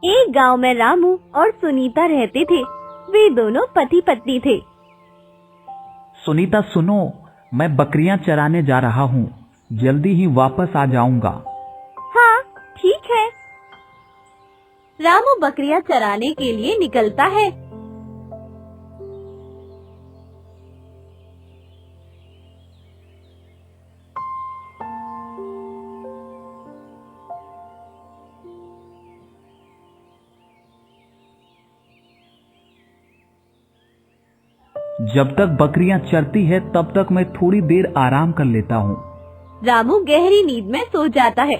एक गांव में रामू और सुनीता रहते थे। वे दोनों पति पत्नी थे। सुनीता सुनो, मैं बकरियां चराने जा रहा हूँ, जल्दी ही वापस आ जाऊंगा। हाँ ठीक है। रामू बकरियां चराने के लिए निकलता है। जब तक बकरियां चरती है तब तक मैं थोड़ी देर आराम कर लेता हूँ। रामू गहरी नींद में सो जाता है।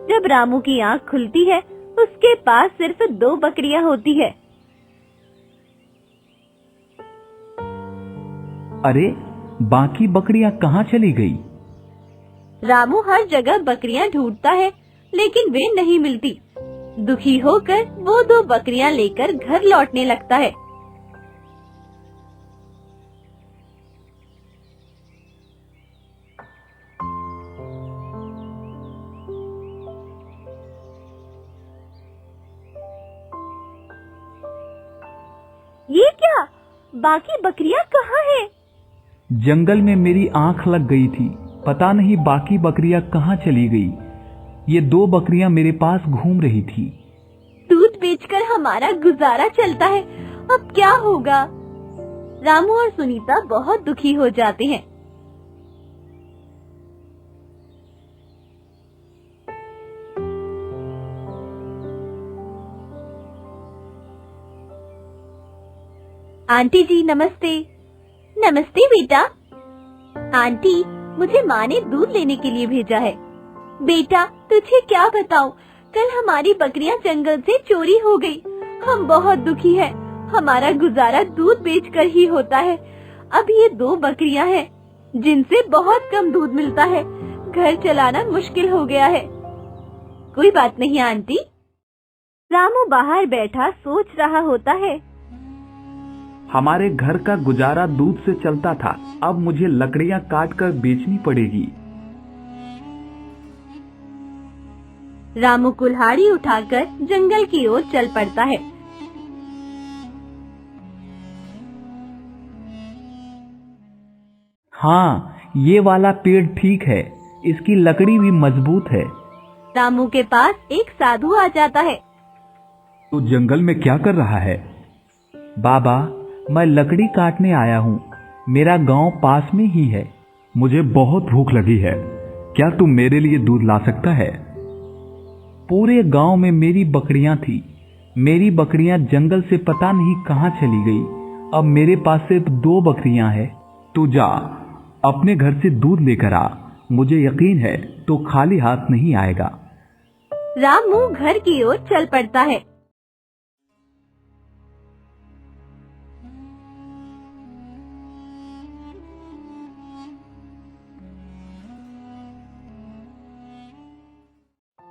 जब रामू की आंख खुलती है, उसके पास सिर्फ 2 बकरियां होती है। अरे, बाकी बकरियां कहाँ चली गई? रामू हर जगह बकरियां ढूंढता है, लेकिन वे नहीं मिलती। दुखी होकर वो 2 बकरियां लेकर घर लौटने लगता है। ये क्या? बाकी बकरियां कहाँ हैं? जंगल में मेरी आंख लग गई थी, पता नहीं बाकी बकरियां कहाँ चली गई। ये 2 बकरियां मेरे पास घूम रही थी। दूध बेचकर हमारा गुजारा चलता है, अब क्या होगा? रामू और सुनीता बहुत दुखी हो जाते हैं। आंटी जी नमस्ते। नमस्ते बेटा। आंटी, मुझे माँ ने दूध लेने के लिए भेजा है। बेटा तुझे क्या बताऊं, कल हमारी बकरियां जंगल से चोरी हो गई। हम बहुत दुखी हैं। हमारा गुजारा दूध बेचकर ही होता है। अब ये 2 बकरियां हैं, जिनसे बहुत कम दूध मिलता है। घर चलाना मुश्किल हो गया है। कोई बात नहीं आंटी। रामू बाहर बैठा सोच रहा होता है। हमारे घर का गुजारा दूध से चलता था, अब मुझे लकड़ियां काट कर बेचनी पड़ेगी। रामू कुल्हाड़ी उठाकर जंगल की ओर चल पड़ता है। हाँ, ये वाला पेड़ ठीक है, इसकी लकड़ी भी मजबूत है। रामू के पास एक साधु आ जाता है। तू जंगल में क्या कर रहा है? बाबा, मैं लकड़ी काटने आया हूँ। मेरा गांव पास में ही है। मुझे बहुत भूख लगी है। क्या तू मेरे लिए दूध ला सकता है? पूरे गांव में मेरी बकरियां थी। मेरी बकरियां जंगल से पता नहीं कहां चली गई। अब मेरे पास सिर्फ 2 बकरियां हैं। तू जा, अपने घर से दूध लेकर आ। मुझे यकीन है तो खाली हाथ नहीं आएगा। रामू घर की ओर चल पड़ता है।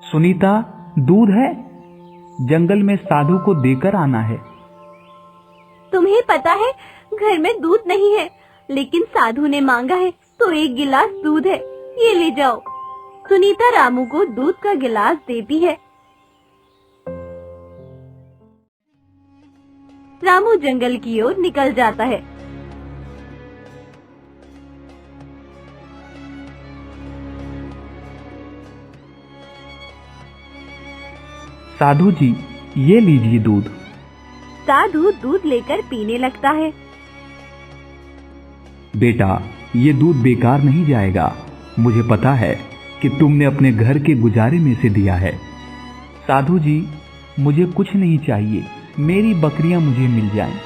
सुनीता, दूध है? जंगल में साधु को देकर आना है। तुम्हें पता है घर में दूध नहीं है, लेकिन साधु ने मांगा है तो 1 गिलास दूध है, ये ले जाओ। सुनीता रामू को दूध का गिलास देती है। रामू जंगल की ओर निकल जाता है। साधु जी, ये लीजिए दूध। साधु दूध लेकर पीने लगता है। बेटा, ये दूध बेकार नहीं जाएगा। मुझे पता है कि तुमने अपने घर के गुजारे में से दिया है। साधु जी, मुझे कुछ नहीं चाहिए, मेरी बकरियां मुझे मिल जाएं।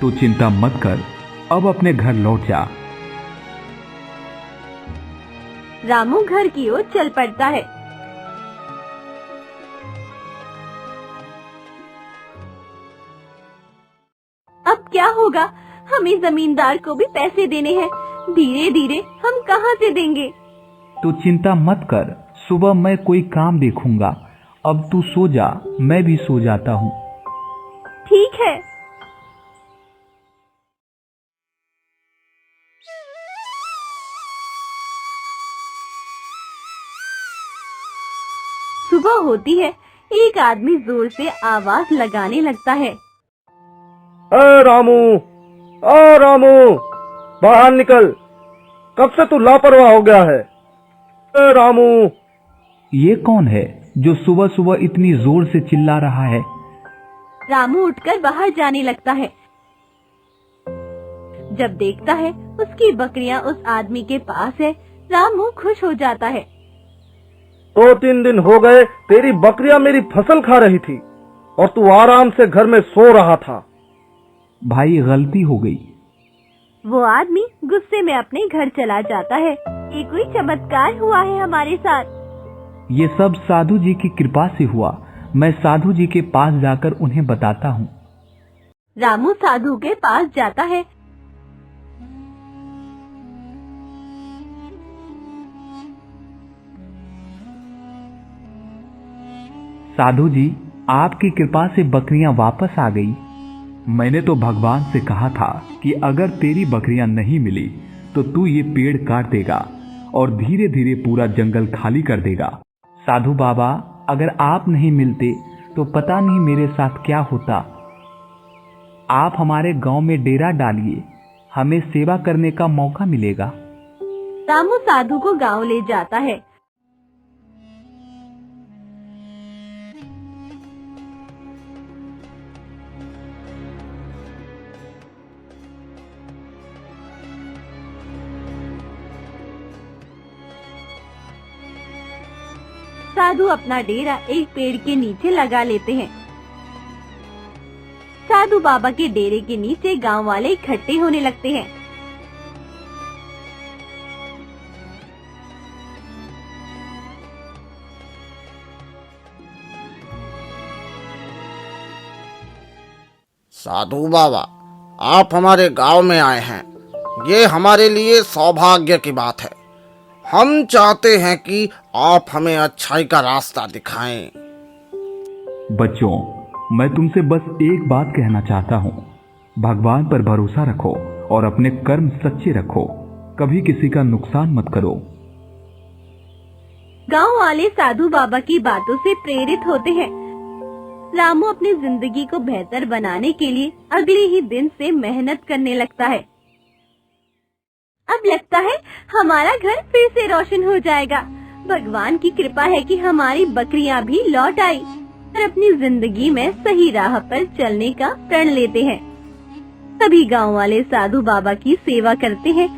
तो चिंता मत कर, अब अपने घर लौट जा। रामू घर की ओर चल पड़ता है। अब क्या होगा? हमें जमींदार को भी पैसे देने हैं। धीरे धीरे हम कहाँ से देंगे? तो चिंता मत कर, सुबह मैं कोई काम देखूंगा। अब तू सो जा, मैं भी सो जाता हूँ। ठीक है। सुबह होती है, एक आदमी जोर से आवाज लगाने लगता है। अरे रामू, अरे रामू, बाहर निकल। कब से तू लापरवाह हो गया है? अरे रामू। ये कौन है जो सुबह सुबह इतनी जोर से चिल्ला रहा है? रामू उठकर बाहर जाने लगता है। जब देखता है उसकी बकरियां उस आदमी के पास है, रामू खुश हो जाता है। 2-3 दिन हो गए तेरी बकरियां मेरी फसल खा रही थी और तू आराम से घर में सो रहा था। भाई गलती हो गई। वो आदमी गुस्से में अपने घर चला जाता है। ये कोई चमत्कार हुआ है हमारे साथ। ये सब साधु जी की कृपा से हुआ। मैं साधु जी के पास जाकर उन्हें बताता हूँ। रामू साधु के पास जाता है। साधु जी, आपकी कृपा से बकरियां वापस आ गई। मैंने तो भगवान से कहा था कि अगर तेरी बकरियां नहीं मिली तो तू ये पेड़ काट देगा और धीरे धीरे पूरा जंगल खाली कर देगा। साधु बाबा, अगर आप नहीं मिलते तो पता नहीं मेरे साथ क्या होता। आप हमारे गांव में डेरा डालिए, हमें सेवा करने का मौका मिलेगा। रामू साधु को गांव ले जाता है। साधु अपना डेरा एक पेड़ के नीचे लगा लेते हैं। साधु बाबा के डेरे के नीचे गांव वाले इकट्ठे होने लगते हैं। साधु बाबा, आप हमारे गांव में आए हैं, ये हमारे लिए सौभाग्य की बात है। हम चाहते हैं कि आप हमें अच्छाई का रास्ता दिखाएं। बच्चों, मैं तुमसे बस एक बात कहना चाहता हूँ। भगवान पर भरोसा रखो और अपने कर्म सच्चे रखो। कभी किसी का नुकसान मत करो। गांव वाले साधु बाबा की बातों से प्रेरित होते हैं। रामू अपनी जिंदगी को बेहतर बनाने के लिए अगले ही दिन से मेहनत करने लगता है। अब लगता है हमारा घर फिर से रोशन हो जाएगा। भगवान की कृपा है कि हमारी बकरियां भी लौट आई और अपनी जिंदगी में सही राह पर चलने का प्रण लेते हैं। सभी गांव वाले साधु बाबा की सेवा करते हैं